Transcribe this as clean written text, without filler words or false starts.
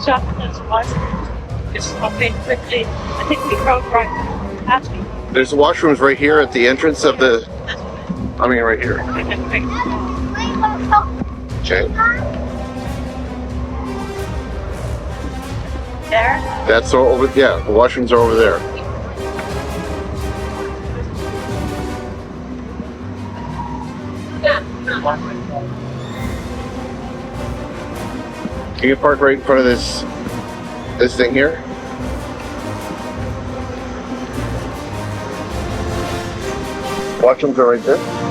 shop that's washrooms. Just pop in quickly. I think we drove right past me. There's washrooms right here at the entrance of the. I mean, right here. Okay. There? That's all over. Yeah, the washrooms are over there. Can you park right in front of this thing here? Washrooms are right there.